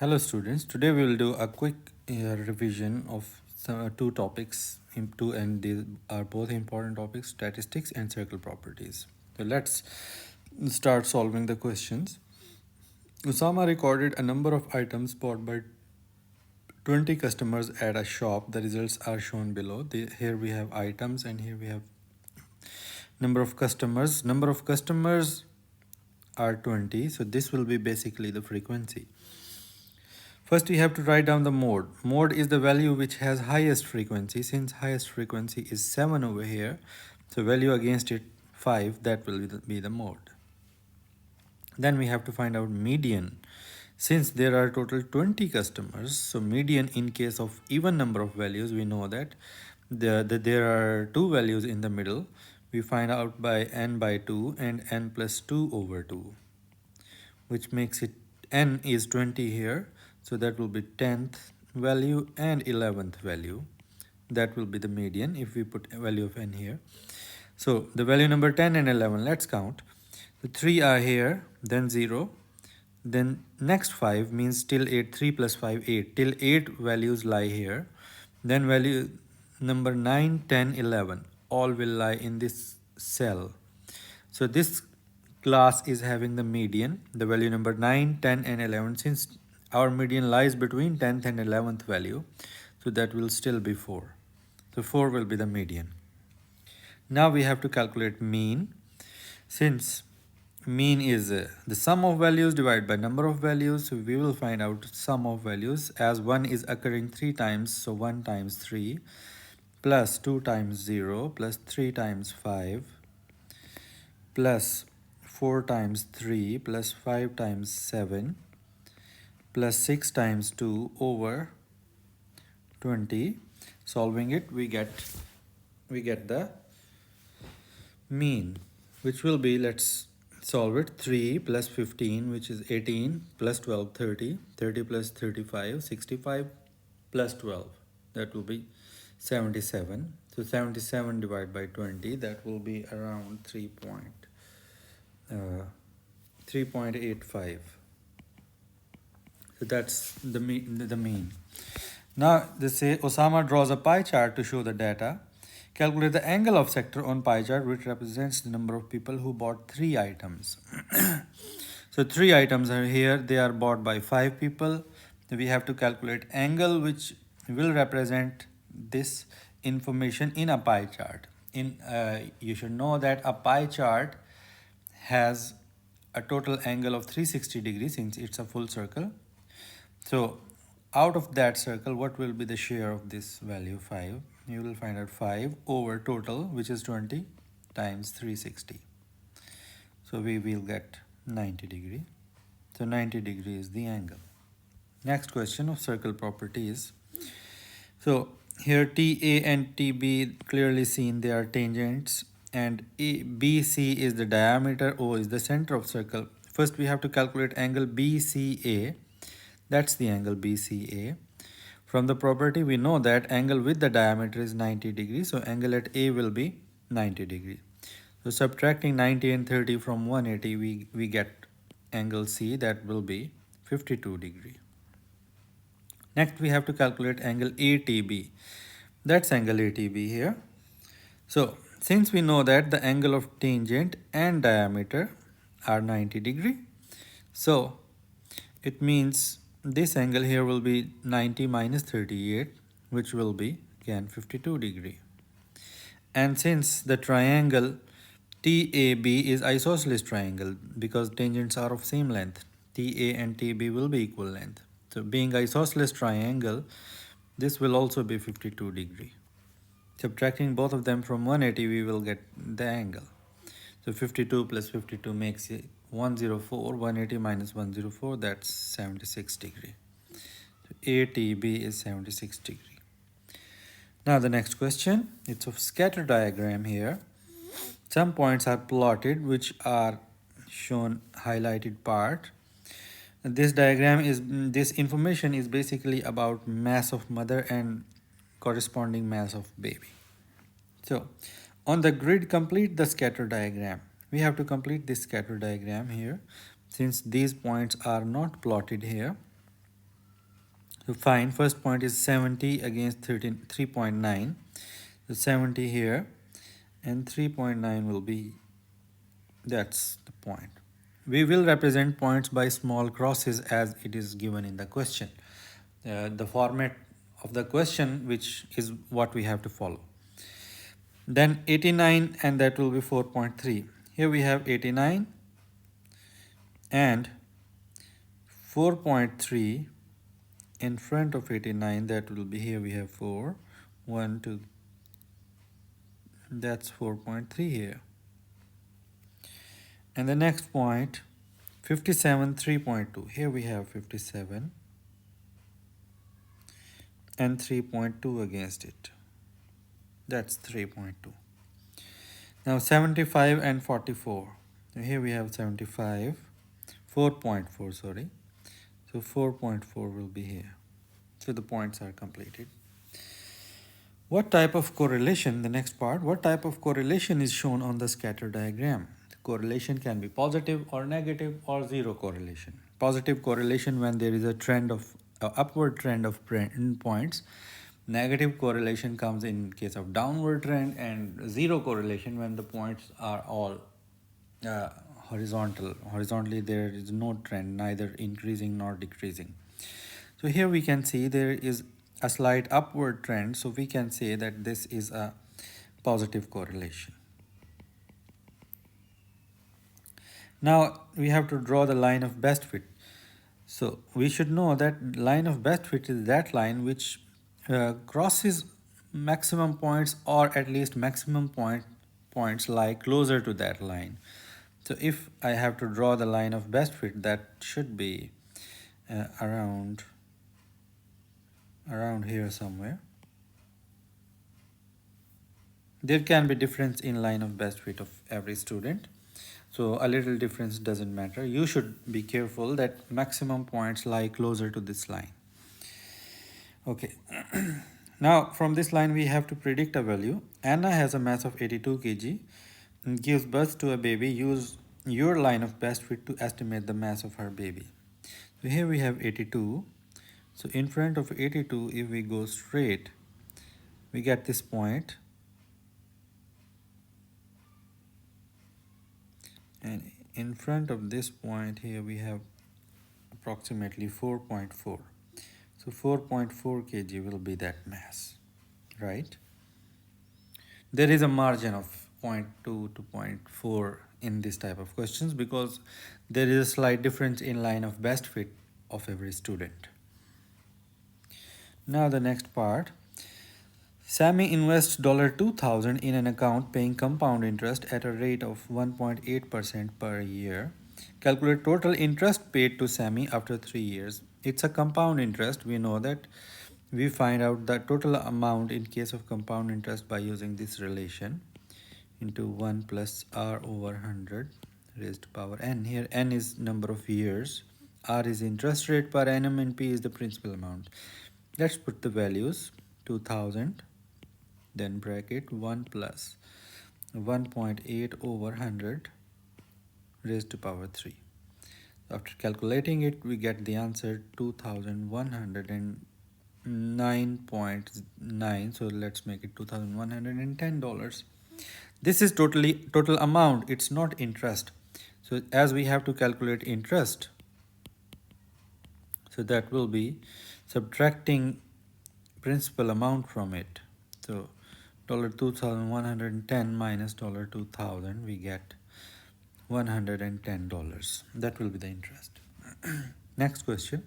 Hello students, today we will do a quick revision of two topics, two, and these are both important topics, statistics and circle properties. So let's start solving the questions. Usama recorded a number of items bought by 20 customers at a shop. The results are shown below. Here we have items and here we have number of customers. Number of customers are 20, so this will be basically the frequency. First, we have to write down the mode. Mode is the value which has highest frequency. Since highest frequency is 7 over here, so value against it 5, that will be the mode. Then we have to find out median. Since there are total 20 customers, so median in case of even number of values, we know that there are two values in the middle. We find out by n by 2 and n plus 2 over 2, which makes it n is 20 here. So that will be 10th value and 11th value. That will be the median if we put a value of n here. So the value number 10 and 11, let's count. The 3 are here, then 0. Then next 5 means till 8, 3 plus 5, 8. Till 8 values lie here. Then value number 9, 10, 11. All will lie in this cell. So this class is having the median, the value number 9, 10 and 11. Since our median lies between 10th and 11th value, so that will still be 4. So 4 will be the median. Now we have to calculate mean. Since mean is the sum of values divided by number of values, so we will find out sum of values as 1 is occurring 3 times, so 1 times 3 plus 2 times 0 plus 3 times 5 plus 4 times 3 plus 5 times 7 plus 6 times 2 over 20. Solving it, we get the mean, which will be, let's solve it, 3 plus 15, which is 18, plus 12, 30, 30 plus 35, 65, plus 12, that will be 77. So 77 divided by 20, that will be around 3.85. So that's the mean. Now they say Osama draws a pie chart to show the data. Calculate the angle of sector on pie chart which represents the number of people who bought 3 items. So 3 items are here. They are bought by 5 people. We have to calculate angle which will represent this information in a pie chart. You should know that a pie chart has a total angle of 360 degrees since it's a full circle. So out of that circle, what will be the share of this value 5? You will find out 5 over total, which is 20 times 360. So we will get 90 degree. So 90 degree is the angle. Next question of circle properties. So here TA and TB clearly seen, they are tangents, and BC is the diameter, O is the center of circle. First we have to calculate angle BCA. That's the angle BCA. From the property, we know that angle with the diameter is 90 degrees. So angle at A will be 90 degrees. So subtracting 90 and 30 from 180, we get angle C, that will be 52 degree. Next, we have to calculate angle ATB. That's angle ATB here. So since we know that the angle of tangent and diameter are 90 degree, so it means this angle here will be 90 minus 38, which will be again 52 degree. And since the triangle TAB is isosceles triangle, because tangents are of same length, TA and TB will be equal length. So being isosceles triangle, this will also be 52 degree. Subtracting both of them from 180, we will get the angle. So 52 plus 52 makes it 104. 180 minus 104, that's 76 degree. So ATB is 76 degree. Now the next question, it's of scatter diagram here. Some points are plotted which are shown highlighted part. This information is basically about mass of mother and corresponding mass of baby. So on the grid, complete the scatter diagram. We have to complete this scatter diagram here. Since these points are not plotted here, So fine, first point is 70 against 3.9. So 70 here and 3.9 will be, that's the point. We will represent points by small crosses as it is given in the question. The format of the question, which is what we have to follow. Then 89, and that will be 4.3. Here we have 89 and 4.3 in front of 89, that will be, here we have 4, 1, 2, that's 4.3 here. And the next point, 57, 3.2. Here we have 57 and 3.2 against it. That's 3.2. Now 75 and 44. So here we have 75, 4.4, sorry. So 4.4 will be here. So the points are completed. What type of correlation, the next part, what type of correlation is shown on the scatter diagram? The correlation can be positive or negative or zero correlation. Positive correlation when there is a trend of upward trend of points. Negative correlation comes in case of downward trend, and zero correlation when the points are all horizontal. Horizontally there is no trend, neither increasing nor decreasing. So here we can see there is a slight upward trend, so we can say that this is a positive correlation. Now we have to draw the line of best fit. So we should know that line of best fit is that line which crosses maximum points, or at least maximum points lie closer to that line. So if I have to draw the line of best fit, that should be around here somewhere. There can be difference in line of best fit of every student, so a little difference doesn't matter. You should be careful that maximum points lie closer to this line. Okay. Now from this line we have to predict a value. Anna has a mass of 82 kg and gives birth to a baby. Use your line of best fit to estimate the mass of her baby. So here we have 82. So in front of 82, if we go straight, we get this point. And in front of this point here we have approximately 4.4. So 4.4 kg will be that mass, right? There is a margin of 0.2 to 0.4 in this type of questions because there is a slight difference in line of best fit of every student. Now the next part. Sammy invests $2,000 in an account paying compound interest at a rate of 1.8% per year. Calculate total interest paid to Sammy after 3 years. It's a compound interest. We know that. We find out the total amount in case of compound interest by using this relation into 1 plus r over 100 raised to power n. Here n is number of years, r is interest rate per annum, and p is the principal amount. Let's put the values. 2000, then bracket 1 plus 1.8 over 100 raised to power 3. After calculating it, we get the answer 2109.9. So let's make it $2,110. This is total amount. It's not interest. So as we have to calculate interest, so that will be subtracting principal amount from it. So $2,110 minus $2,000, we get $110. That will be the interest. Next question.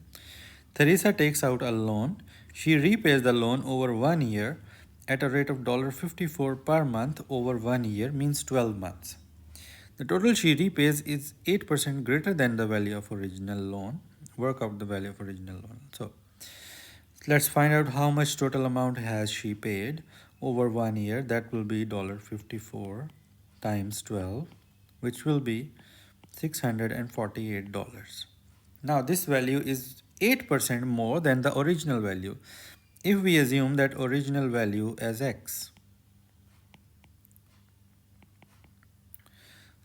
Teresa takes out a loan. She repays the loan over 1 year at a rate of $54 per month over 1 year, means 12 months. The total she repays is 8% greater than the value of original loan. Work out the value of original loan. So let's find out how much total amount has she paid over 1 year. That will be $54 times 12, which will be $648. Now this value is 8% more than the original value. If we assume that original value as x,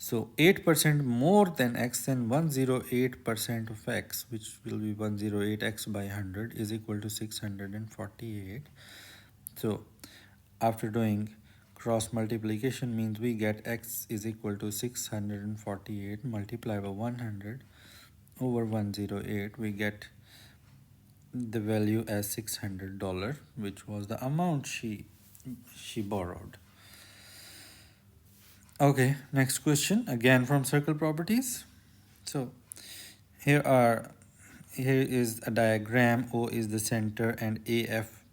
So 8% more than x, then 108% of x, which will be 108x by 100 is equal to 648. So after doing cross multiplication means we get x is equal to 648 multiplied by 100 over 108. We get the value as $600, which was the amount she borrowed. Okay, next question again from circle properties. So here is a diagram. O is the center and AF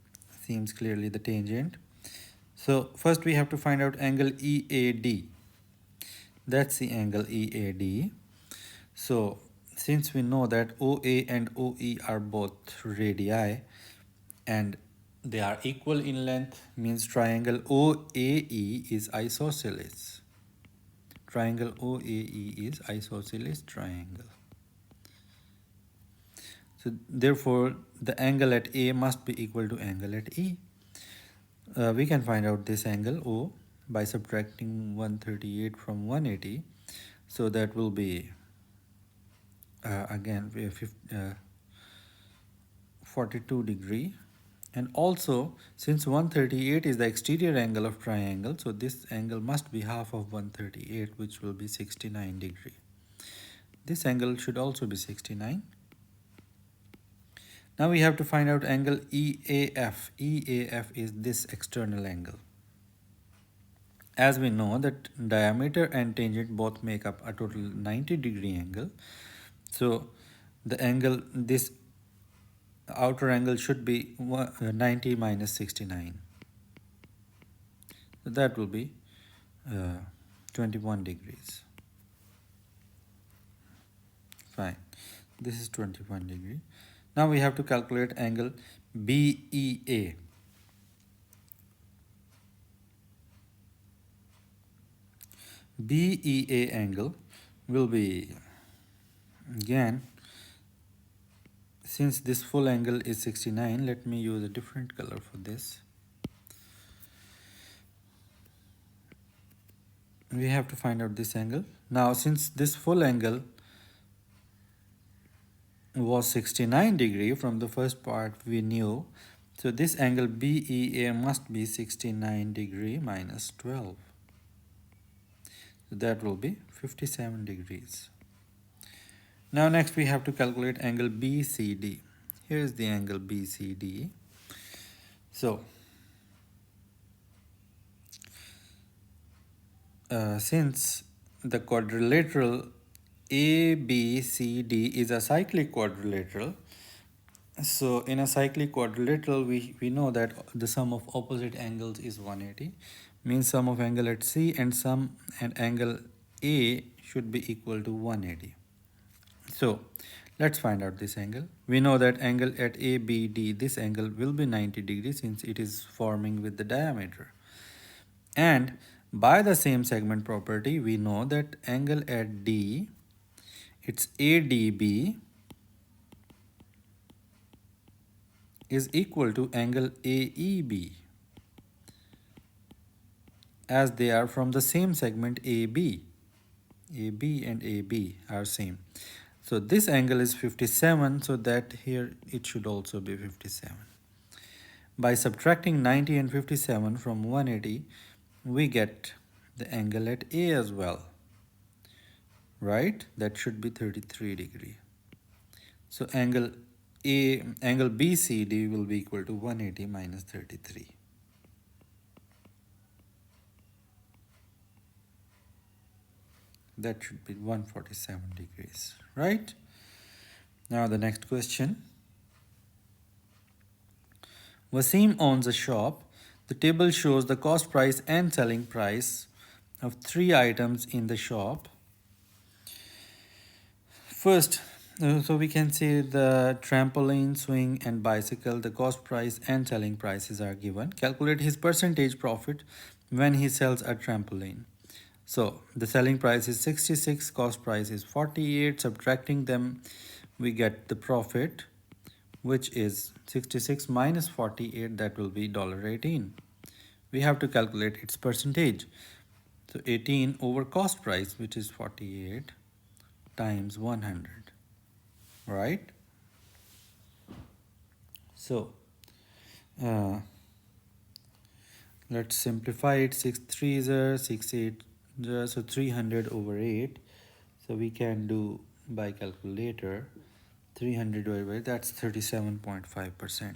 seems clearly the tangent. So first we have to find out angle EAD. That's the angle EAD. So since we know that OA and OE are both radii and they are equal in length, means triangle OAE is isosceles. Triangle OAE is isosceles triangle. So therefore the angle at A must be equal to angle at E. We can find out this angle O by subtracting 138 from 180. So that will be again 42 degree. And also since 138 is the exterior angle of triangle, so this angle must be half of 138, which will be 69 degree. This angle should also be 69. Now we have to find out angle EAF. EAF is this external angle. As we know that diameter and tangent both make up a total 90 degree angle. So the angle, this outer angle should be 90 minus 69. So that will be 21 degrees. Fine. This is 21 degree. Now we have to calculate angle BEA. BEA angle will be, again, since this full angle is 69, let me use a different color for this. We have to find out this angle. Now since this full angle was 69 degree from the first part we knew, so this angle BEA must be 69 degree minus 12. So that will be 57 degrees. Now next we have to calculate angle BCD. Here is the angle BCD. So since the quadrilateral ABCD is a cyclic quadrilateral, so in a cyclic quadrilateral we know that the sum of opposite angles is 180, means sum of angle at C and angle A should be equal to 180. So let's find out this angle. We know that angle at ABD, this angle will be 90 degrees since it is forming with the diameter. And by the same segment property, we know that angle at D, it's ADB, is equal to angle AEB, as they are from the same segment AB. AB and AB are same. So this angle is 57, so that here it should also be 57. By subtracting 90 and 57 from 180, we get the angle at A as well, right? That should be 33 degree. So angle BCD will be equal to 180 minus 33. That should be 147 degrees, right? Now the next question. Wasim owns a shop. The table shows the cost price and selling price of 3 items in the shop. First, so we can see the trampoline, swing and bicycle. The cost price and selling prices are given. Calculate his percentage profit when he sells a trampoline. So the selling price is 66, cost price is 48. Subtracting them, we get the profit, which is 66 minus 48, that will be $18. We have to calculate its percentage. So 18 over cost price, which is 48 times 100, right? So uh, let's simplify it. 6 3s are 6 8, so 300 over 8. So we can do by calculator. 300 divided by, that's 37.5%.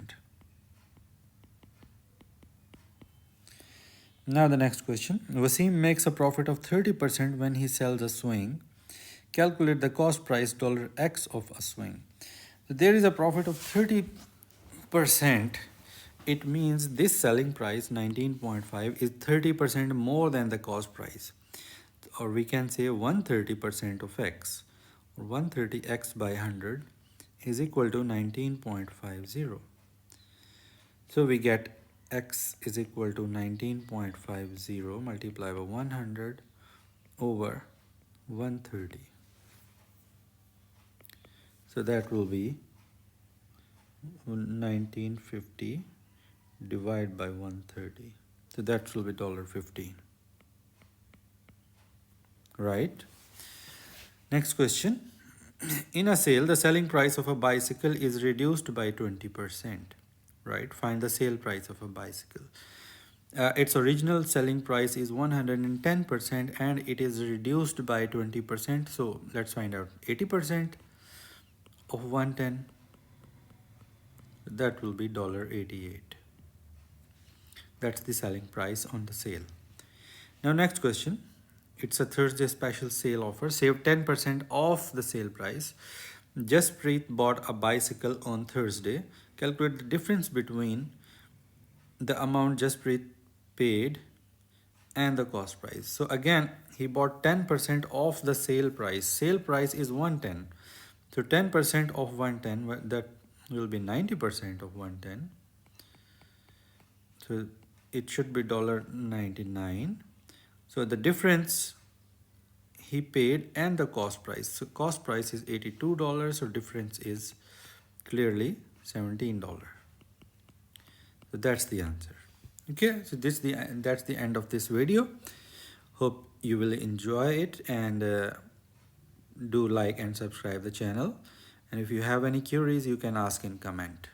Now the next question. Wasim makes a profit of 30% when he sells a swing. Calculate the cost price $X of a swing. So there is a profit of 30%. It means this selling price 19.5 is 30% more than the cost price. Or we can say 130% of X, or 130X by 100 is equal to 19.50. So we get X is equal to 19.50 multiplied by 100 over 130. So that will be 1950 divided by 130. So that will be $15. Right? Next question. In a sale, the selling price of a bicycle is reduced by 20%. Right? Find the sale price of a bicycle. Its original selling price is 110% and it is reduced by 20%. So let's find out 80% of 110. That will be $88. That's the selling price on the sale. Now next question. It's a Thursday special sale offer. Save 10% off the sale price. Jaspreet bought a bicycle on Thursday. Calculate the difference between the amount Jaspreet paid and the cost price. So again, he bought 10% off the sale price. Sale price is 110. So 10% of 110, that will be 90% of 110. So it should be $99. So the difference he paid and the cost price. So cost price is $82. So difference is clearly $17. So that's the answer. Okay, so that's the end of this video. Hope you will enjoy it, and do like and subscribe the channel. And if you have any queries, you can ask in comment.